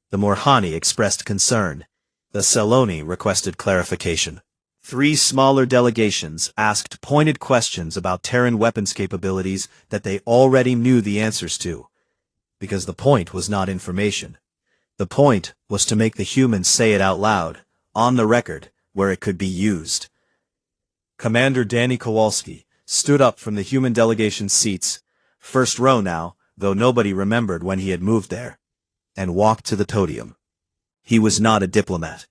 The Morhani expressed concern. The Seloni requested clarification. 3 smaller delegations asked pointed questions about Terran weapons capabilities that they already knew the answers to. Because the point was not information. The point was to make the humans say it out loud, on the record, where it could be used. Commander Danny Kowalski stood up from the human delegation's seats, first row now, though nobody remembered when he had moved there, and walked to the podium. He was not a diplomat.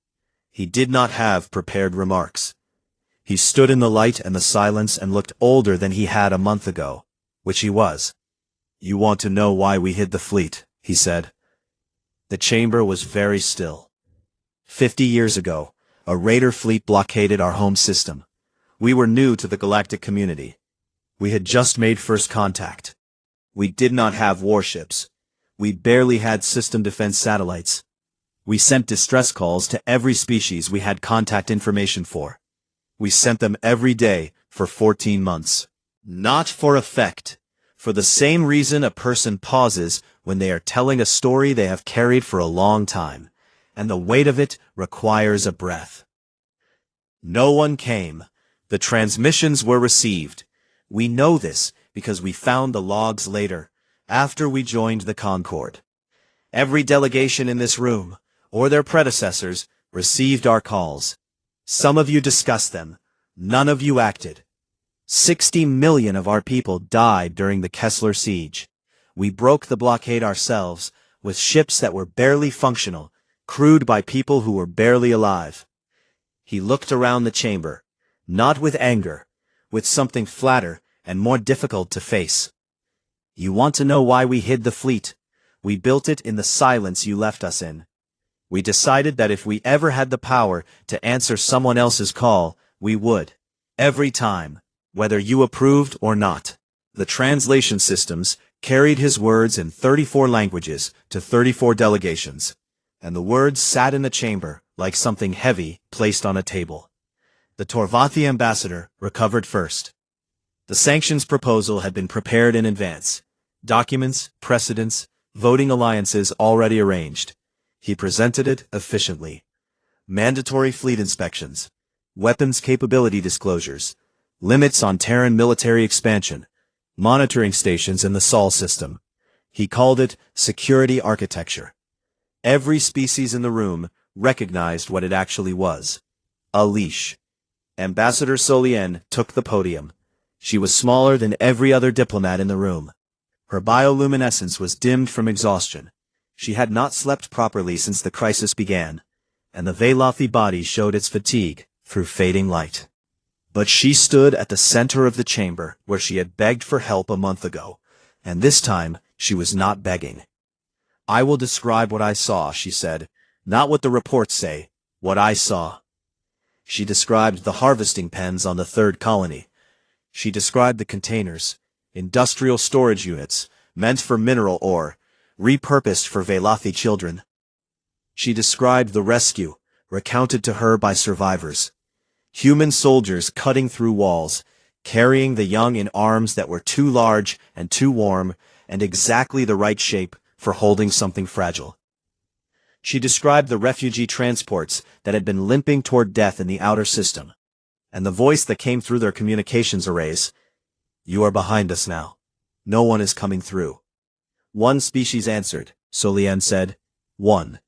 He did not have prepared remarks. He stood in the light and the silence and looked older than he had a month ago, which he was. "You want to know why we hid the fleet," he said. The chamber was very still. 50 years ago, a raider fleet blockaded our home system. We were new to the galactic community. We had just made first contact. We did not have warships. We barely had system defense satellites. We sent distress calls to every species we had contact information for. We sent them every day for 14 months. Not for effect. For the same reason a person pauses when they are telling a story they have carried for a long time, and the weight of it requires a breath. No one came. The transmissions were received. We know this because we found the logs later, after we joined the Concord. Every delegation in this room, or their predecessors, received our calls. Some of you discussed them. None of you acted. 60 million of our people died during the Kessler siege. We broke the blockade ourselves, with ships that were barely functional, crewed by people who were barely alive. He looked around the chamber, not with anger, with something flatter and more difficult to face. You want to know why we hid the fleet? We built it in the silence you left us in. We decided that if we ever had the power to answer someone else's call, we would. Every time. Whether you approved or not. The translation systems carried his words in 34 languages to 34 delegations, and the words sat in the chamber like something heavy placed on a table. The Torvathi ambassador recovered first. The sanctions proposal had been prepared in advance. Documents, precedents, voting alliances already arranged. He presented it efficiently. Mandatory fleet inspections, weapons capability disclosures, limits on Terran military expansion, monitoring stations in the Sol system. He called it security architecture. Every species in the room recognized what it actually was. A leash. Ambassador Solien took the podium. She was smaller than every other diplomat in the room. Her bioluminescence was dimmed from exhaustion. She had not slept properly since the crisis began, and the Velothi body showed its fatigue through fading light. But she stood at the center of the chamber where she had begged for help a month ago, and this time she was not begging. "I will describe what I saw," she said, "not what the reports say, what I saw." She described the harvesting pens on the 3rd colony. She described the containers, industrial storage units, meant for mineral ore, repurposed for Velothi children. She described the rescue, recounted to her by survivors. Human soldiers cutting through walls, carrying the young in arms that were too large and too warm, and exactly the right shape for holding something fragile. She described the refugee transports that had been limping toward death in the outer system, and the voice that came through their communications arrays, "You are behind us now. No one is coming through." One species answered. Solian said, "1.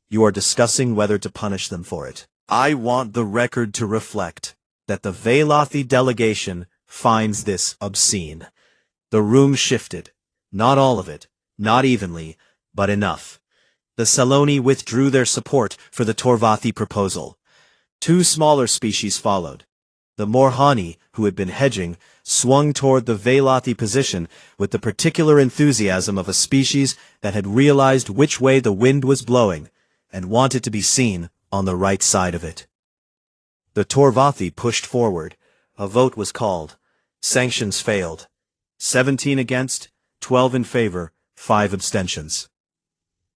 You are discussing whether to punish them for it. I want the record to reflect that the Velothi delegation finds this obscene." The room shifted. Not all of it, not evenly, but enough. The Saloni withdrew their support for the Torvathi proposal. Two smaller species followed. The Morhani, who had been hedging, swung toward the Velothi position with the particular enthusiasm of a species that had realized which way the wind was blowing and wanted to be seen on the right side of it. The Torvathi pushed forward. A vote was called. Sanctions failed. 17 against, 12 in favor, 5 abstentions.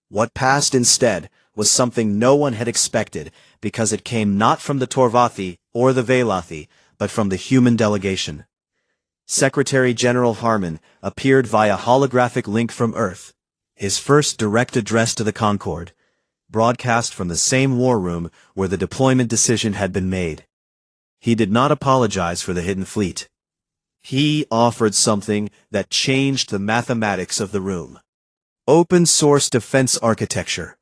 What passed instead was something no one had expected, because it came not from the Torvathi or the Velothi, but from the human delegation. Secretary General Harmon appeared via holographic link from Earth, his first direct address to the Concord, broadcast from the same war room where the deployment decision had been made. He did not apologize for the hidden fleet. He offered something that changed the mathematics of the room. Open-source defense architecture,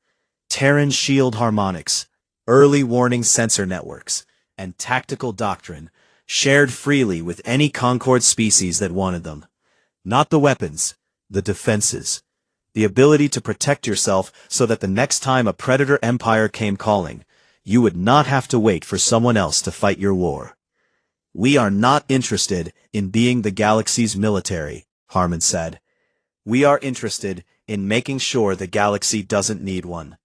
Terran shield harmonics, early warning sensor networks, and tactical doctrine, shared freely with any Concord species that wanted them. Not the weapons, the defenses. The ability to protect yourself so that the next time a predator empire came calling, you would not have to wait for someone else to fight your war. "We are not interested in being the galaxy's military," Harmon said. "We are interested in making sure the galaxy doesn't need one."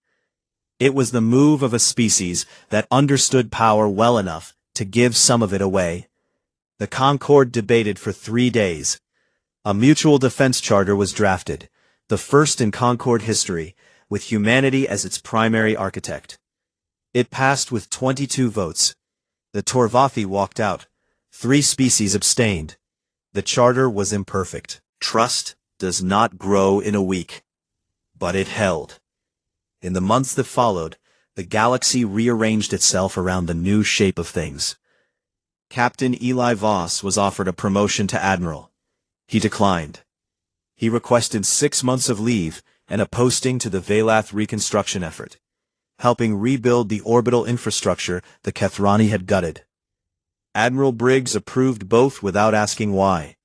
It was the move of a species that understood power well enough to give some of it away. The Concord debated for 3 days. A mutual defense charter was drafted, the first in Concord history, with humanity as its primary architect. It passed with 22 votes. The Torvathi walked out. 3 species abstained. The charter was imperfect. Trust does not grow in a week. But it held. In the months that followed, the galaxy rearranged itself around the new shape of things. Captain Eli Voss was offered a promotion to admiral. He declined. He requested 6 months of leave and a posting to the Velath reconstruction effort, helping rebuild the orbital infrastructure the Kethrani had gutted. Admiral Briggs approved both without asking why.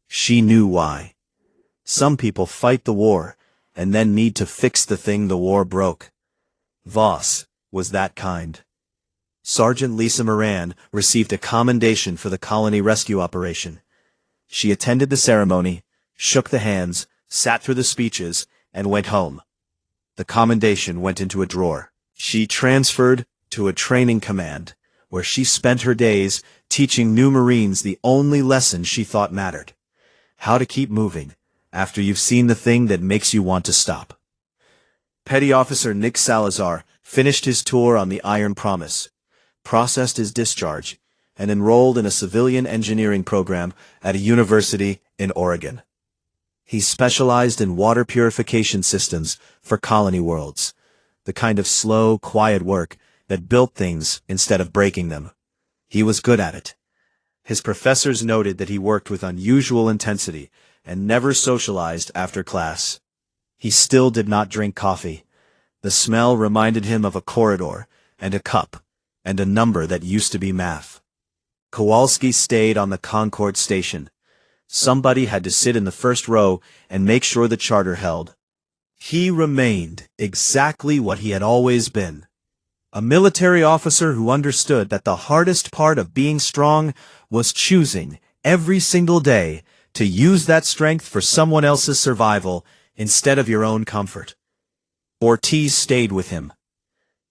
She knew why. Some people fight the war and then need to fix the thing the war broke. Voss was that kind. Sergeant Lisa Moran received a commendation for the colony rescue operation. She attended the ceremony, shook the hands, sat through the speeches, and went home. The commendation went into a drawer. She transferred to a training command, where she spent her days teaching new Marines the only lesson she thought mattered: how to keep moving after you've seen the thing that makes you want to stop. Petty Officer Nick Salazar finished his tour on the Iron Promise, processed his discharge, and enrolled in a civilian engineering program at a university in Oregon. He specialized in water purification systems for colony worlds, the kind of slow, quiet work that built things instead of breaking them. He was good at it. His professors noted that he worked with unusual intensity and never socialized after class. He still did not drink coffee. The smell reminded him of a corridor, and a cup, and a number that used to be math. Kowalski stayed on the Concord station. Somebody had to sit in the first row and make sure the charter held. He remained exactly what he had always been: a military officer who understood that the hardest part of being strong was choosing, every single day, to use that strength for someone else's survival instead of your own comfort. Ortiz stayed with him.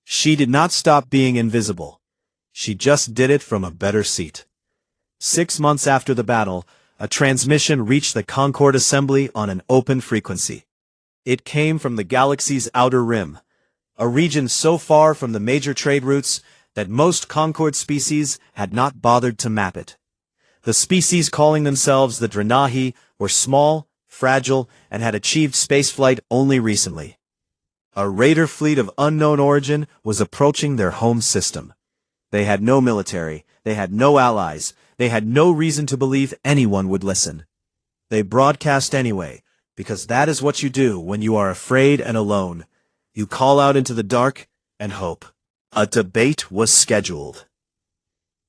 She did not stop being invisible. She just did it from a better seat. 6 months after the battle, a transmission reached the Concord assembly on an open frequency. It came from the galaxy's outer rim, a region so far from the major trade routes that most Concord species had not bothered to map it. The species calling themselves the Dranahi were small, fragile, and had achieved spaceflight only recently. A raider fleet of unknown origin was approaching their home system. They had no military, they had no allies, they had no reason to believe anyone would listen. They broadcast anyway, because that is what you do when you are afraid and alone. You call out into the dark and hope. A debate was scheduled.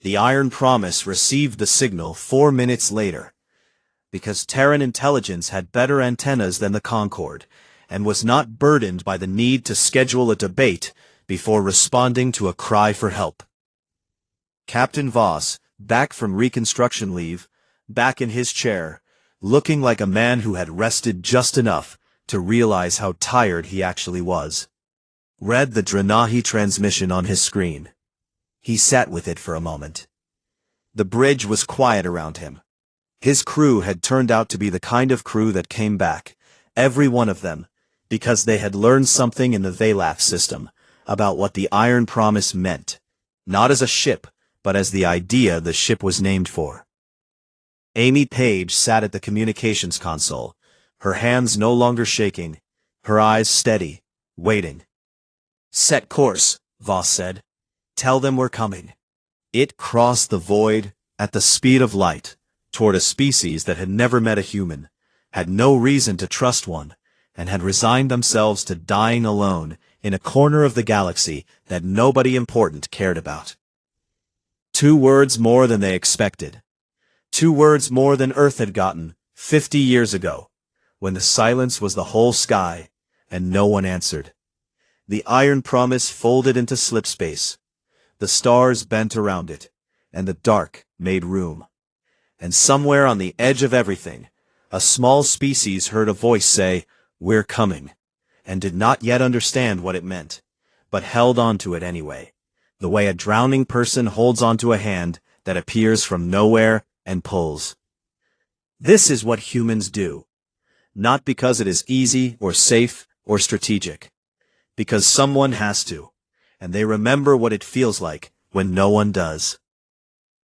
The Iron Promise received the signal 4 minutes later. Because Terran intelligence had better antennas than the Concorde, and was not burdened by the need to schedule a debate before responding to a cry for help. Captain Voss, back from reconstruction leave, back in his chair, looking like a man who had rested just enough to realize how tired he actually was, read the Dranahi transmission on his screen. He sat with it for a moment. The bridge was quiet around him. His crew had turned out to be the kind of crew that came back, every one of them, because they had learned something in the Valaf system about what the Iron Promise meant, not as a ship, but as the idea the ship was named for. Amy Page sat at the communications console, her hands no longer shaking, her eyes steady, waiting. "Set course," Voss said. "Tell them we're coming." It crossed the void, at the speed of light, toward a species that had never met a human, had no reason to trust one, and had resigned themselves to dying alone in a corner of the galaxy that nobody important cared about. 2 words more than they expected. 2 words more than Earth had gotten 50 years ago, when the silence was the whole sky, and no one answered. The Iron Promise folded into slipspace. The stars bent around it, and the dark made room. And somewhere on the edge of everything, a small species heard a voice say, "We're coming," and did not yet understand what it meant, but held on to it anyway, the way a drowning person holds onto a hand that appears from nowhere and pulls. This is what humans do, not because it is easy or safe or strategic, because someone has to, and they remember what it feels like when no one does.